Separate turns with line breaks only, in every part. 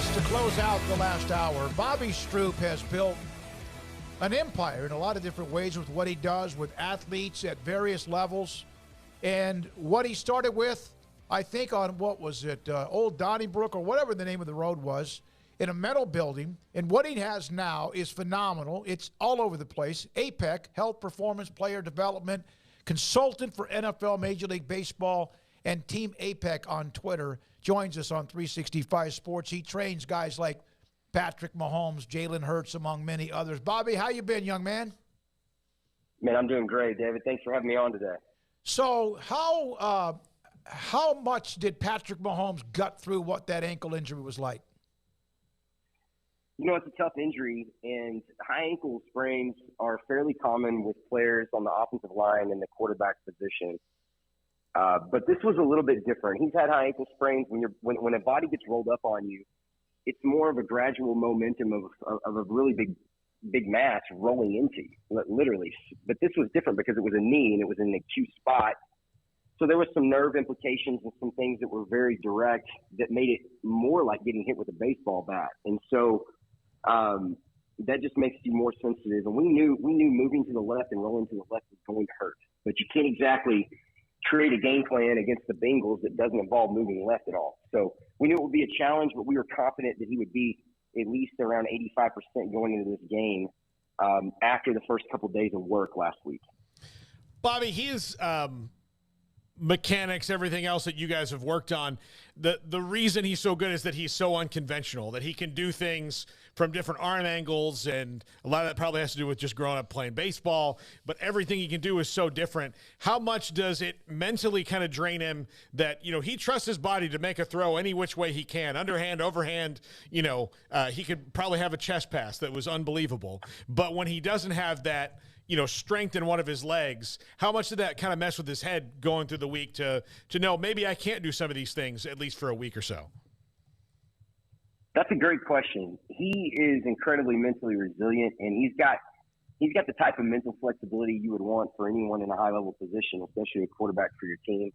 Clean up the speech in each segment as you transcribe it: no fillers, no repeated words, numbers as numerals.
us to close out the last hour. Bobby Stroupe has built an empire in a lot of different ways with what he does with athletes at various levels. And what he started with, I think on, what was it, Old Donnybrook or whatever the name of the road was, in a metal building. And what he has now is phenomenal. It's all over the place. APEC, Health Performance Player Development, consultant for NFL, Major League Baseball, and Team APEC on Twitter, joins us on 365 Sports. He trains guys like Patrick Mahomes, Jalen Hurts, among many others. Bobby, how you been, young man?
Man, I'm doing great, David. Thanks for having me on today.
So how much did Patrick Mahomes gut through what that ankle injury was like?
You know, it's a tough injury, and high ankle sprains are fairly common with players on the offensive line and the quarterback position. But this was a little bit different. He's had high ankle sprains. When a body gets rolled up on you, it's more of a gradual momentum of a really big mass rolling into you, literally. But this was different because it was a knee and it was in an acute spot. So there was some nerve implications and some things that were very direct that made it more like getting hit with a baseball bat. And so that just makes you more sensitive. And we knew moving to the left and rolling to the left was going to hurt. But you can't exactly create a game plan against the Bengals that doesn't involve moving left at all. So we knew it would be a challenge, but we were confident that he would be at least around 85% going into this game after the first couple of days of work last week.
Bobby, his mechanics, everything else that you guys have worked on, the reason he's so good is that he's so unconventional, that he can do things from different arm angles, and a lot of that probably has to do with just growing up playing baseball, but everything he can do is so different. How much does it mentally kind of drain him that, he trusts his body to make a throw any which way he can, underhand, overhand, he could probably have a chest pass that was unbelievable, but when he doesn't have that, strength in one of his legs, how much did that kind of mess with his head going through the week to know maybe I can't do some of these things at least for a week or so?
That's a great question. He is incredibly mentally resilient, and he's got the type of mental flexibility you would want for anyone in a high-level position, especially a quarterback for your team.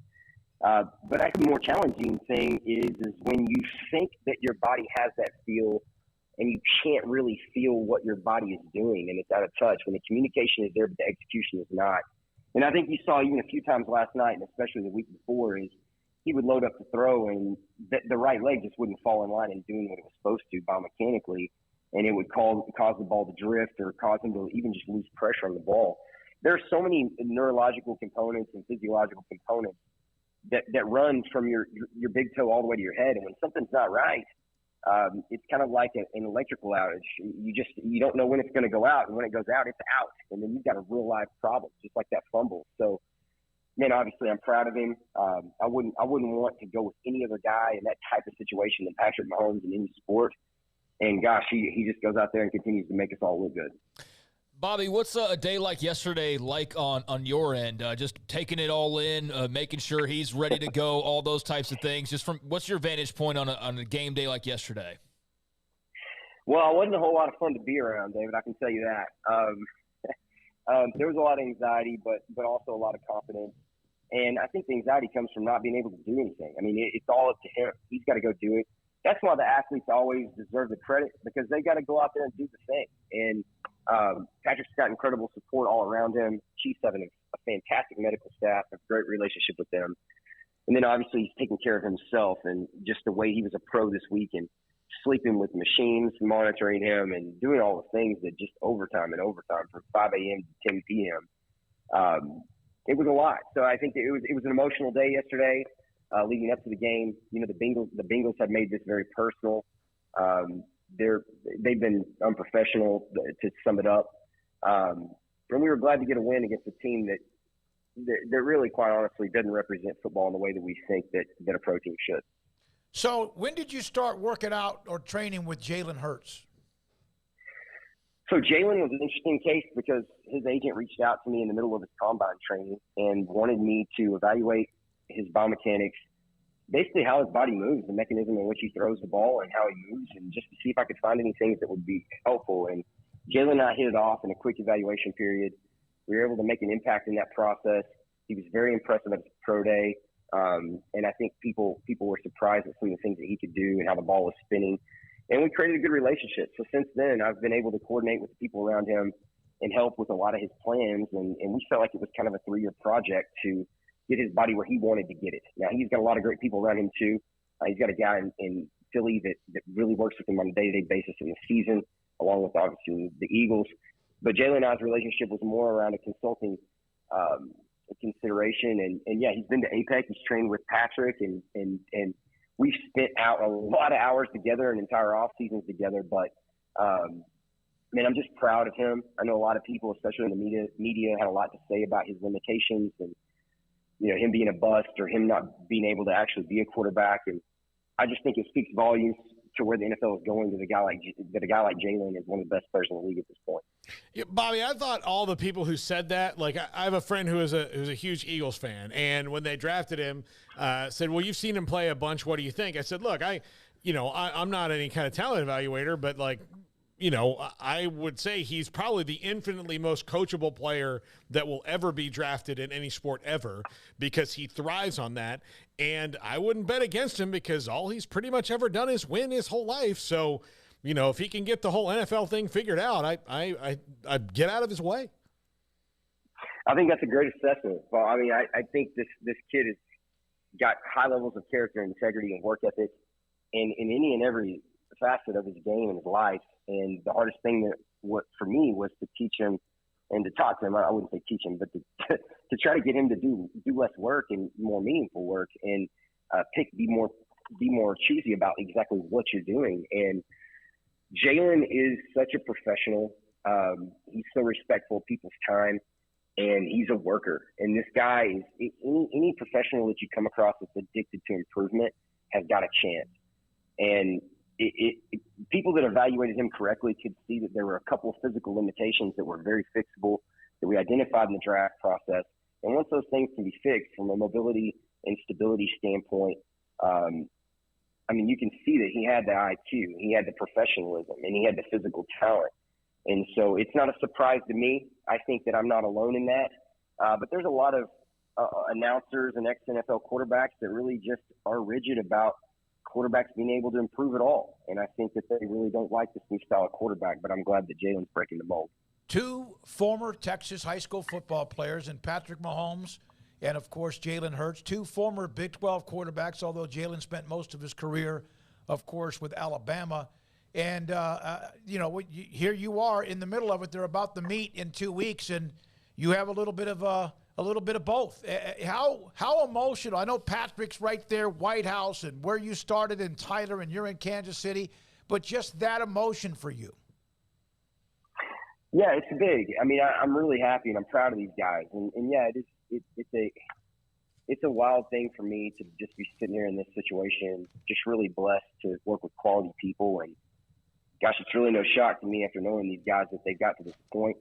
But I think the more challenging thing is when you think that your body has that feel and you can't really feel what your body is doing, and it's out of touch. When the communication is there, but the execution is not. And I think you saw even a few times last night, and especially the week before, is he would load up to throw, and the right leg just wouldn't fall in line and doing what it was supposed to biomechanically, and it would cause the ball to drift or cause him to even just lose pressure on the ball. There are so many neurological components and physiological components that run from your big toe all the way to your head, and when something's not right, it's kind of like an electrical outage. You don't know when it's going to go out, and when it goes out, it's out, and then you've got a real life problem, just like that fumble. So, man, obviously I'm proud of him. I wouldn't want to go with any other guy in that type of situation than Patrick Mahomes in any sport. And gosh, he just goes out there and continues to make us all look good.
Bobby, what's a day like yesterday like on your end? Just taking it all in, making sure he's ready to go, all those types of things. Just from what's your vantage point on a game day like yesterday?
Well, it wasn't a whole lot of fun to be around, David. I can tell you that. There was a lot of anxiety, but also a lot of confidence. And I think the anxiety comes from not being able to do anything. I mean, it's all up to him. He's got to go do it. That's why the athletes always deserve the credit, because they got to go out there and do the thing. And Patrick's got incredible support all around him. Chiefs have a fantastic medical staff, a great relationship with them. And then obviously he's taking care of himself, and just the way he was a pro this week and sleeping with machines, monitoring him, and doing all the things that just overtime from 5 a.m. to 10 p.m. It was a lot. So I think it was an emotional day yesterday, leading up to the game. The Bengals have made this very personal. They've been unprofessional, to sum it up. And we were glad to get a win against a team that really, quite honestly, doesn't represent football in the way that we think that a pro team should.
So when did you start working out or training with Jalen Hurts?
So Jalen was an interesting case because his agent reached out to me in the middle of his combine training and wanted me to evaluate his biomechanics, basically how his body moves, the mechanism in which he throws the ball and how he moves, and just to see if I could find any things that would be helpful. And Jalen and I hit it off in a quick evaluation period. We were able to make an impact in that process. He was very impressive at his pro day. And I think people were surprised at some of the things that he could do and how the ball was spinning. And we created a good relationship. So since then, I've been able to coordinate with the people around him and help with a lot of his plans. And we felt like it was kind of a 3-year project to get his body where he wanted to get it. Now, he's got a lot of great people around him, too. He's got a guy in Philly that really works with him on a day-to-day basis in the season, along with, obviously, the Eagles. But Jalen and I's relationship was more around a consulting consideration. And, yeah, he's been to APEC. He's trained with Patrick. And we've spent out a lot of hours together, an entire off seasons together. But, man, I'm just proud of him. I know a lot of people, especially in the media, had a lot to say about his limitations and, him being a bust or him not being able to actually be a quarterback. And I just think it speaks volumes to where the NFL is going, that a guy like Jalen is one of the best players in the league at this point.
Yeah, Bobby, I thought all the people who said that, like I have a friend who's a huge Eagles fan, and when they drafted him, said, "Well, you've seen him play a bunch. What do you think?" I said, "Look, I'm not any kind of talent evaluator, but I would say he's probably the infinitely most coachable player that will ever be drafted in any sport ever, because he thrives on that. And I wouldn't bet against him, because all he's pretty much ever done is win his whole life. So, if he can get the whole NFL thing figured out, I'd get out of his way."
I think that's a great assessment. Well, I mean, I think this kid has got high levels of character, integrity, and work ethic in any and every facet of his game and his life. And the hardest thing for me was to teach him and to talk to him. I wouldn't say teach him, but to try to get him to do less work and more meaningful work, and be more choosy about exactly what you're doing. And Jalen is such a professional. He's so respectful of people's time, and he's a worker. And this guy is any professional that you come across that's addicted to improvement has got a chance. And people that evaluated him correctly could see that there were a couple of physical limitations that were very fixable that we identified in the draft process. And once those things can be fixed from a mobility and stability standpoint, you can see that he had the IQ, he had the professionalism, and he had the physical talent. And so it's not a surprise to me. I think that I'm not alone in that. But there's a lot of announcers and ex-NFL quarterbacks that really just are rigid about quarterbacks being able to improve at all. And I think that they really don't like this new style of quarterback, but I'm glad that Jalen's breaking the mold.
2 former Texas high school football players, and Patrick Mahomes and, of course, Jalen Hurts, 2 former Big 12 quarterbacks, although Jalen spent most of his career, of course, with Alabama. And, here you are in the middle of it. They're about to meet in 2 weeks, and you have a little bit of both. How emotional? I know Patrick's right there, White House, and where you started in Tyler, and you're in Kansas City, but just that emotion for you.
Yeah, it's big. I mean, I'm really happy and I'm proud of these guys. And yeah, it's a wild thing for me to just be sitting here in this situation, just really blessed to work with quality people. And gosh, it's really no shock to me after knowing these guys that they've got to this point.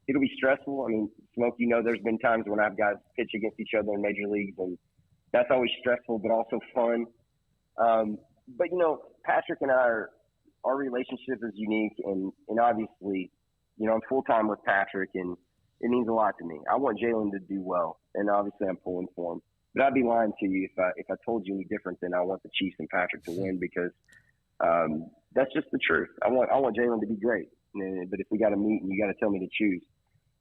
It'll be stressful. I mean, Smoke, there's been times when I've guys pitch against each other in major leagues, and that's always stressful, but also fun. But Patrick and our relationship is unique, and obviously, I'm full-time with Patrick, and it means a lot to me. I want Jalen to do well, and obviously I'm pulling for him. But I'd be lying to you if I told you any different than I want the Chiefs and Patrick to win, because that's just the truth. I want Jalen to be great. But if we got to meet and you got to tell me to choose,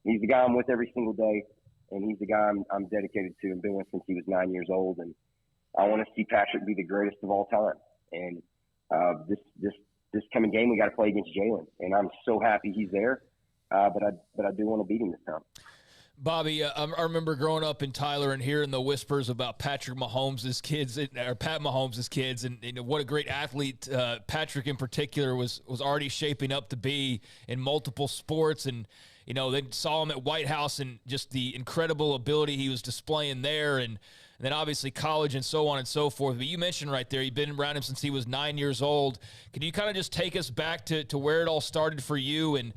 he's the guy I'm with every single day, and he's the guy I'm dedicated to and been with since he was 9 years old. And I want to see Patrick be the greatest of all time. And this coming game, we got to play against Jalen, and I'm so happy he's there. But I do want to beat him this time.
Bobby, I remember growing up in Tyler and hearing the whispers about Patrick Mahomes' kids, or Pat Mahomes' kids, and what a great athlete Patrick in particular was already shaping up to be in multiple sports. And, they saw him at White House and just the incredible ability he was displaying there, and then obviously college and so on and so forth. But you mentioned right there, you've been around him since he was 9 years old. Can you kind of just take us back to where it all started for you? And,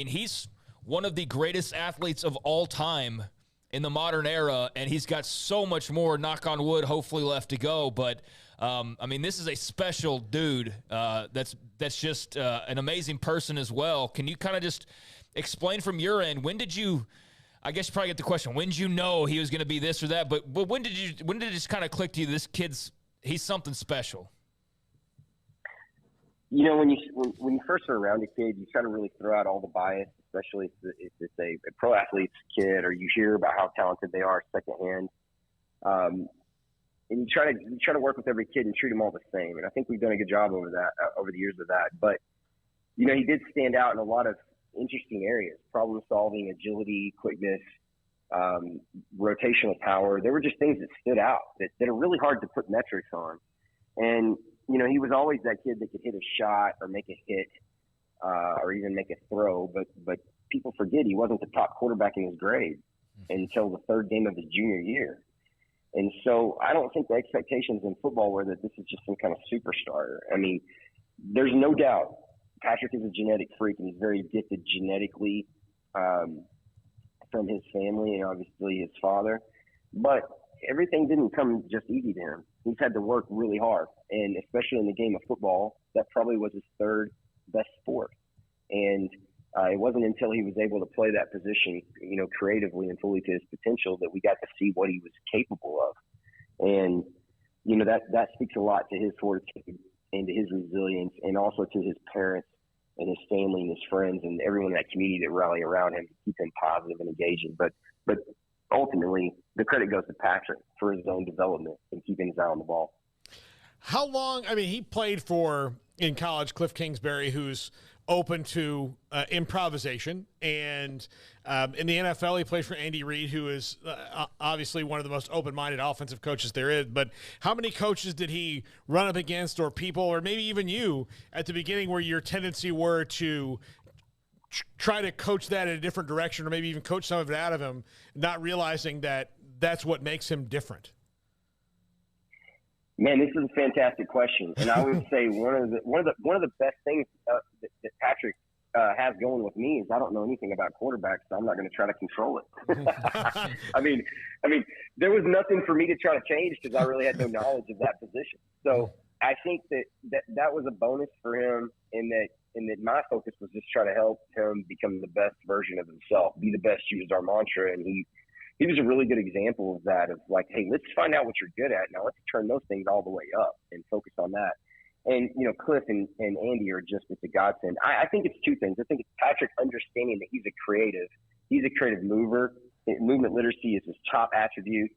he's one of the greatest athletes of all time in the modern era, and he's got so much more, knock on wood, hopefully left to go. But, this is a special dude that's just an amazing person as well. Can you kind of just explain from your end, when did you – I guess you probably get the question, when did you know he was going to be this or that? But when did it just kind of click to you, this kid's – he's something special?
When you first are around a kid, you try to really throw out all the bias, especially if it's a pro athlete's kid, or you hear about how talented they are secondhand. And you try to work with every kid and treat them all the same. And I think we've done a good job over the years of that. But he did stand out in a lot of interesting areas: problem solving, agility, quickness, rotational power. There were just things that stood out that are really hard to put metrics on. And he was always that kid that could hit a shot or make a hit, or even make a throw. But people forget he wasn't the top quarterback in his grade until the third game of his junior year. And so I don't think the expectations in football were that this is just some kind of superstar. I mean, there's no doubt Patrick is a genetic freak, and he's very gifted genetically from his family and obviously his father. But everything didn't come just easy to him. He's had to work really hard, and especially in the game of football, that probably was his third best sport. And it wasn't until he was able to play that position, creatively and fully to his potential, that we got to see what he was capable of. And, that speaks a lot to his fortitude and to his resilience, and also to his parents and his family and his friends and everyone in that community that rally around him to keep him positive and engaging. But ultimately, the credit goes to Patrick for his own development and keeping his eye on the ball.
How long? I mean, he played in college, Cliff Kingsbury, who's open to improvisation, and in the NFL, he plays for Andy Reid, who is obviously one of the most open-minded offensive coaches there is. But how many coaches did he run up against, or people, or maybe even you at the beginning, where your tendency were to try to coach that in a different direction, or maybe even coach some of it out of him, not realizing that that's what makes him different?
Man, this is a fantastic question, and I would say one of the best things that Patrick has going with me is I don't know anything about quarterbacks, so I'm not going to try to control it. I mean, there was nothing for me to try to change because I really had no knowledge of that position. So I think that was a bonus for him, in that my focus was just try to help him become the best version of himself. Be the best you is our mantra, and he was a really good example of that, of like, hey, let's find out what you're good at. Now let's turn those things all the way up and focus on that. And, Cliff and Andy are just, it's a godsend. I think it's two things. I think it's Patrick understanding that he's a creative mover. Movement literacy is his top attribute.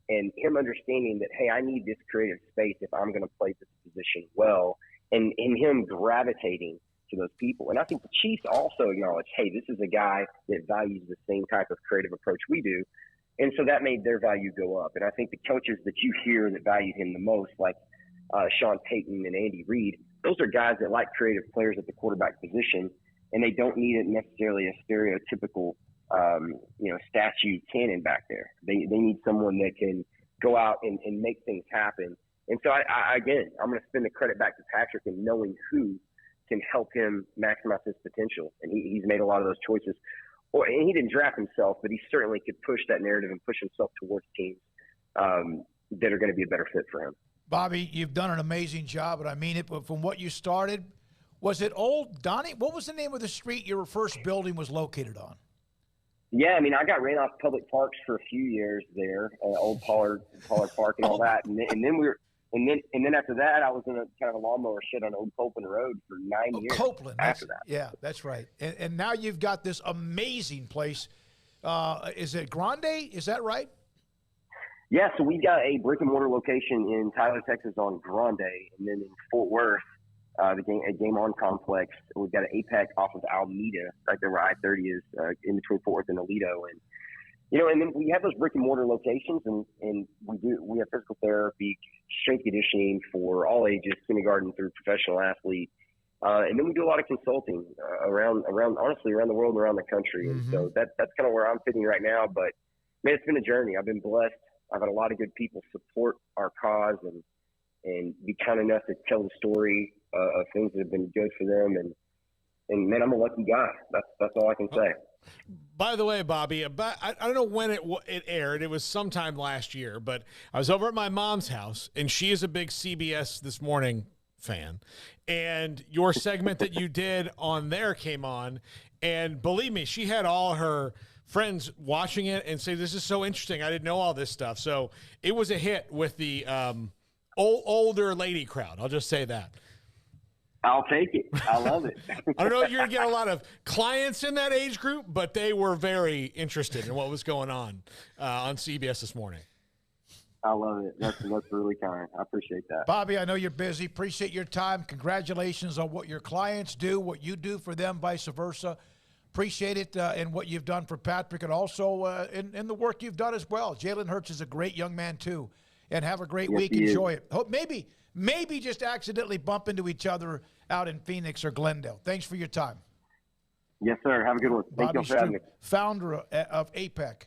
And him understanding that, hey, I need this creative space if I'm going to play this position well. And him gravitating to those people. And I think the Chiefs also acknowledge, hey, this is a guy that values the same type of creative approach we do. And so that made their value go up. And I think the coaches that you hear that value him the most, like Sean Payton and Andy Reid, those are guys that like creative players at the quarterback position, and they don't need it necessarily a stereotypical, statue cannon back there. They need someone that can go out and make things happen. And so I'm going to spin the credit back to Patrick and knowing who can help him maximize his potential. And he's made a lot of those choices. And he didn't draft himself, but he certainly could push that narrative and push himself towards teams that are going to be a better fit for him.
Bobby, you've done an amazing job, and I mean it. But from what you started, was it Old Donnie? What was the name of the street your first building was located on?
Yeah, I mean, I got ran off public parks for a few years there, Old Pollard Park and all that, and then after that, I was in a kind of a lawnmower shed on Old Copeland Road for 9 years.
Copeland,
after that.
Yeah, that's right. And now you've got this amazing place. Is it Grande? Is that right?
Yeah, so we've got a brick and mortar location in Tyler, Texas on Grande, and then in Fort Worth, a Game On complex. We've got an APEC off of Alameda, right there where I-30 is, in between Fort Worth and Aledo. And then we have those brick and mortar locations, and we have physical therapy, strength conditioning for all ages, kindergarten through professional athlete. And then we do a lot of consulting around the world and around the country. And so that's kind of where I'm fitting right now. But man, it's been a journey. I've been blessed. I've had a lot of good people support our cause and be kind enough to tell the story of things that have been good for them. And man, I'm a lucky guy. That's all I can say.
By the way, Bobby, I don't know when it aired. It was sometime last year, but I was over at my mom's house, and she is a big CBS This Morning fan. And your segment that you did on there came on, and believe me, she had all her friends watching it and say, this is so interesting. I didn't know all this stuff. So it was a hit with the older lady crowd. I'll just say that.
I'll take it. I love it.
I don't know if you're going to get a lot of clients in that age group, but they were very interested in what was going on CBS this morning.
I love it. That's really kind. I appreciate that.
Bobby, I know you're busy. Appreciate your time. Congratulations on what your clients do, what you do for them, vice versa. Appreciate it in what you've done for Patrick and also in the work you've done as well. Jalen Hurts is a great young man, too. And have a great week. Enjoy it. Hope maybe just accidentally bump into each other out in Phoenix or Glendale. Thanks for your time.
Yes, sir. Have a good one. Thank you for having me.
Founder of APEC.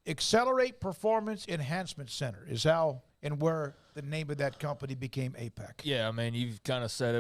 Accelerate Performance Enhancement Center is how and where the name of that company became APEC.
Yeah, I mean, you've kind of said it.